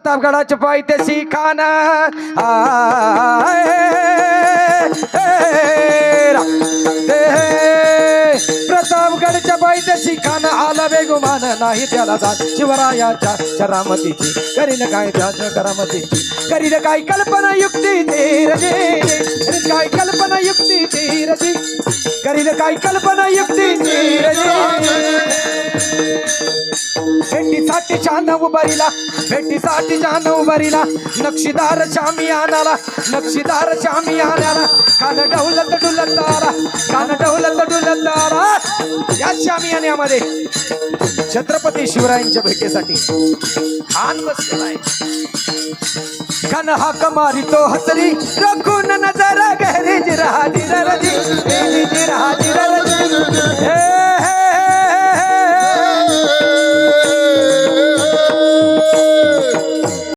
प्रतापगडाच्या पायथ्याशी खान प्रतापगडच्या पायथ्याशी खान आला बेगुमान नाही त्याला जाण शिवरायाच्या शरामतीची करीन काय त्याच्या करामतीची करीन काय कल्पना युक्ती धीरजी काय कल्पना युक्ती धीरजी करीन काय कल्पना युक्ती धीरजी भेटीसाठी छान उभारीला भेटीसाठी छान उभारीला नक्षीदार शामी आणाला नक्षीदार शामी आणाला कान डौलत डुलतारा कान डौलत डुलतारा या शामी आण्यामध्ये छत्रपती शिवरायांच्या भेटीसाठी खान बसलेला आहे खान हाक मारितो हसरी रखून नजर गहरी जिरा जिरा जिरा जिरा हे